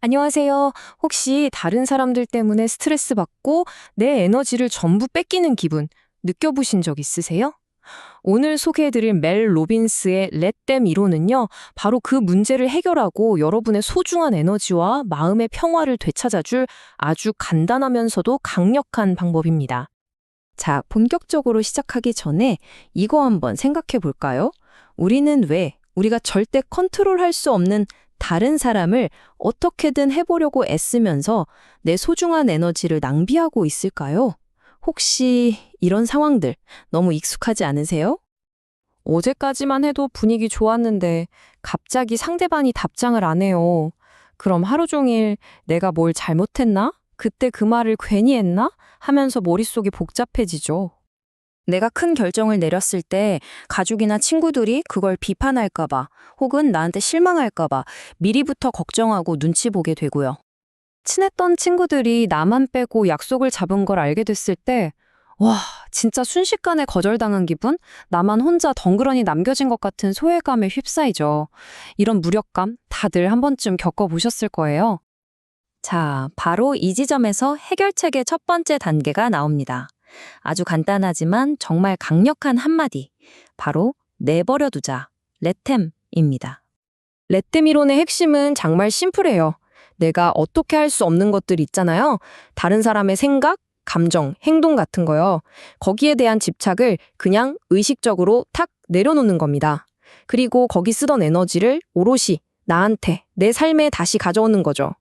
안녕하세요. 혹시 다른 사람들 때문에 스트레스 받고 내 에너지를 전부 뺏기는 기분 느껴보신 적 있으세요? 오늘 소개해드릴 멜 로빈스의 Let Them 이론은요, 바로 그 문제를 해결하고 여러분의 소중한 에너지와 마음의 평화를 되찾아줄 아주 간단하면서도 강력한 방법입니다. 자, 본격적으로 시작하기 전에 이거 한번 생각해 볼까요? 우리는 왜 우리가 절대 컨트롤할 수 없는 다른 사람을 어떻게든 해보려고 애쓰면서 내 소중한 에너지를 낭비하고 있을까요? 혹시 이런 상황들 너무 익숙하지 않으세요? 어제까지만 해도 분위기 좋았는데 갑자기 상대방이 답장을 안 해요. 그럼 하루 종일 내가 뭘 잘못했나? 그때 그 말을 괜히 했나? 하면서 머릿속이 복잡해지죠. 내가 큰 결정을 내렸을 때 가족이나 친구들이 그걸 비판할까봐 혹은 나한테 실망할까봐 미리부터 걱정하고 눈치 보게 되고요. 친했던 친구들이 나만 빼고 약속을 잡은 걸 알게 됐을 때, 와, 진짜 순식간에 거절당한 기분? 나만 혼자 덩그러니 남겨진 것 같은 소외감에 휩싸이죠. 이런 무력감 다들 한 번쯤 겪어보셨을 거예요. 자, 바로 이 지점에서 해결책의 첫 번째 단계가 나옵니다. 아주 간단하지만 정말 강력한 한마디. 바로 내버려 두자. 렛템입니다. 렛템 이론의 핵심은 정말 심플해요. 내가 어떻게 할 수 없는 것들 있잖아요. 다른 사람의 생각, 감정, 행동 같은 거요. 거기에 대한 집착을 그냥 의식적으로 탁 내려놓는 겁니다. 그리고 거기 쓰던 에너지를 오롯이 나한테, 내 삶에 다시 가져오는 거죠.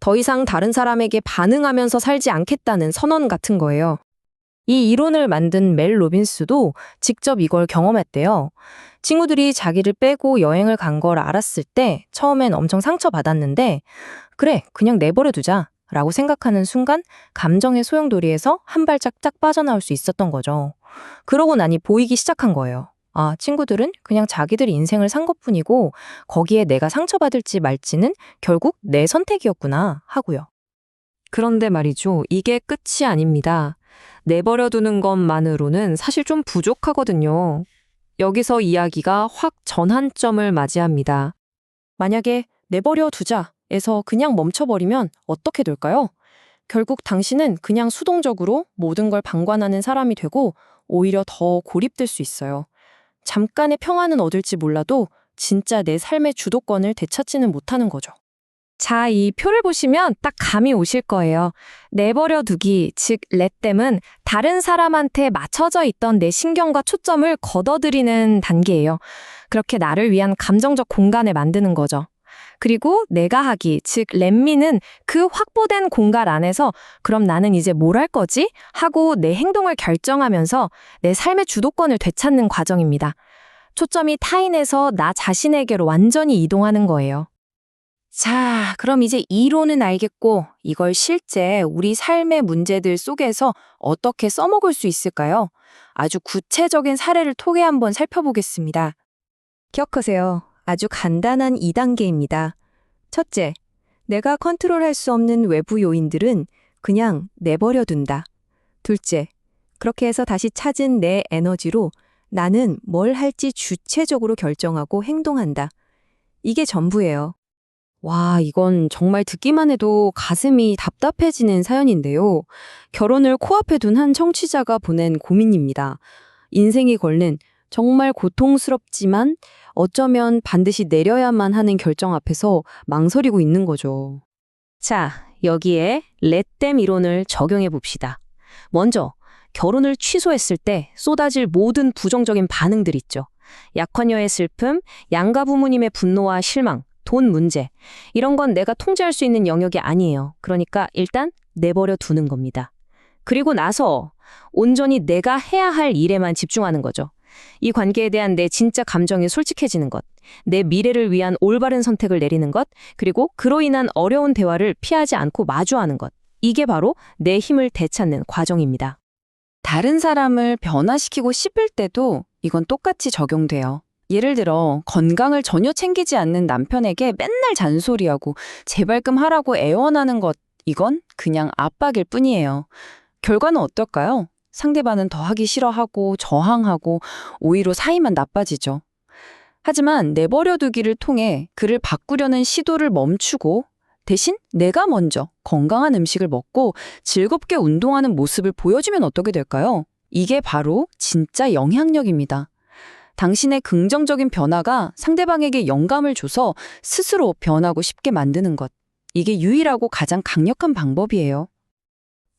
더 이상 다른 사람에게 반응하면서 살지 않겠다는 선언 같은 거예요. 이 이론을 만든 멜 로빈스도 직접 이걸 경험했대요. 친구들이 자기를 빼고 여행을 간 걸 알았을 때 처음엔 엄청 상처받았는데 그래, 그냥 내버려 두자 라고 생각하는 순간 감정의 소용돌이에서 한 발짝 딱 빠져나올 수 있었던 거죠. 그러고 나니 보이기 시작한 거예요. 아, 친구들은 그냥 자기들이 인생을 산 것뿐이고 거기에 내가 상처받을지 말지는 결국 내 선택이었구나 하고요. 그런데 말이죠. 이게 끝이 아닙니다. 내버려두는 것만으로는 사실 좀 부족하거든요. 여기서 이야기가 확 전환점을 맞이합니다. 만약에 내버려 두자에서 그냥 멈춰버리면 어떻게 될까요? 결국 당신은 그냥 수동적으로 모든 걸 방관하는 사람이 되고 오히려 더 고립될 수 있어요. 잠깐의 평화는 얻을지 몰라도 진짜 내 삶의 주도권을 되찾지는 못하는 거죠. 자, 이 표를 보시면 딱 감이 오실 거예요. 내버려 두기, 즉 렛댐은 다른 사람한테 맞춰져 있던 내 신경과 초점을 걷어들이는 단계예요. 그렇게 나를 위한 감정적 공간을 만드는 거죠. 그리고 내가 하기, 즉 렛미는 그 확보된 공간 안에서 그럼 나는 이제 뭘 할 거지? 하고 내 행동을 결정하면서 내 삶의 주도권을 되찾는 과정입니다. 초점이 타인에서 나 자신에게로 완전히 이동하는 거예요. 자, 그럼 이제 이론은 알겠고 이걸 실제 우리 삶의 문제들 속에서 어떻게 써먹을 수 있을까요? 아주 구체적인 사례를 통해 한번 살펴보겠습니다. 기억하세요. 아주 간단한 2단계입니다. 첫째, 내가 컨트롤할 수 없는 외부 요인들은 그냥 내버려 둔다. 둘째, 그렇게 해서 다시 찾은 내 에너지로 나는 뭘 할지 주체적으로 결정하고 행동한다. 이게 전부예요. 와, 이건 정말 듣기만 해도 가슴이 답답해지는 사연인데요. 결혼을 코앞에 둔 한 청취자가 보낸 고민입니다. 인생이 걸린 정말 고통스럽지만 어쩌면 반드시 내려야만 하는 결정 앞에서 망설이고 있는 거죠. 자, 여기에 렛댐 이론을 적용해 봅시다. 먼저, 결혼을 취소했을 때 쏟아질 모든 부정적인 반응들 있죠. 약혼녀의 슬픔, 양가 부모님의 분노와 실망, 돈 문제. 이런 건 내가 통제할 수 있는 영역이 아니에요. 그러니까 일단 내버려 두는 겁니다. 그리고 나서 온전히 내가 해야 할 일에만 집중하는 거죠. 이 관계에 대한 내 진짜 감정이 솔직해지는 것, 내 미래를 위한 올바른 선택을 내리는 것, 그리고 그로 인한 어려운 대화를 피하지 않고 마주하는 것. 이게 바로 내 힘을 되찾는 과정입니다. 다른 사람을 변화시키고 싶을 때도 이건 똑같이 적용돼요. 예를 들어 건강을 전혀 챙기지 않는 남편에게 맨날 잔소리하고 재발금 하라고 애원하는 것, 이건 그냥 압박일 뿐이에요. 결과는 어떨까요? 상대방은 더 하기 싫어하고 저항하고 오히려 사이만 나빠지죠. 하지만 내버려두기를 통해 그를 바꾸려는 시도를 멈추고 대신 내가 먼저 건강한 음식을 먹고 즐겁게 운동하는 모습을 보여주면 어떻게 될까요? 이게 바로 진짜 영향력입니다. 당신의 긍정적인 변화가 상대방에게 영감을 줘서 스스로 변하고 싶게 만드는 것. 이게 유일하고 가장 강력한 방법이에요.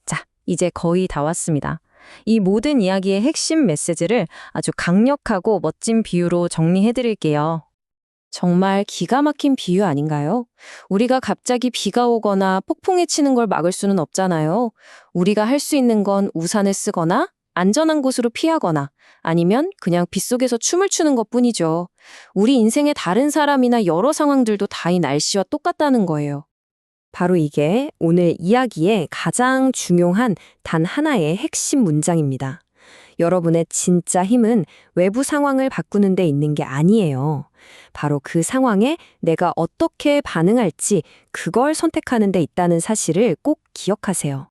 자, 이제 거의 다 왔습니다. 이 모든 이야기의 핵심 메시지를 아주 강력하고 멋진 비유로 정리해 드릴게요. 정말 기가 막힌 비유 아닌가요? 우리가 갑자기 비가 오거나 폭풍이 치는 걸 막을 수는 없잖아요. 우리가 할 수 있는 건 우산을 쓰거나 안전한 곳으로 피하거나 아니면 그냥 빗속에서 춤을 추는 것뿐이죠. 우리 인생의 다른 사람이나 여러 상황들도 다 이 날씨와 똑같다는 거예요. 바로 이게 오늘 이야기의 가장 중요한 단 하나의 핵심 문장입니다. 여러분의 진짜 힘은 외부 상황을 바꾸는 데 있는 게 아니에요. 바로 그 상황에 내가 어떻게 반응할지 그걸 선택하는 데 있다는 사실을 꼭 기억하세요.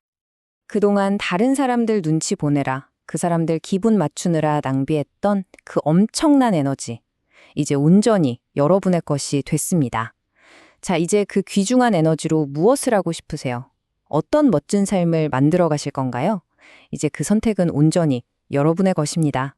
그동안 다른 사람들 눈치 보내라, 그 사람들 기분 맞추느라 낭비했던 그 엄청난 에너지, 이제 온전히 여러분의 것이 됐습니다. 자, 이제 그 귀중한 에너지로 무엇을 하고 싶으세요? 어떤 멋진 삶을 만들어 가실 건가요? 이제 그 선택은 온전히 여러분의 것입니다.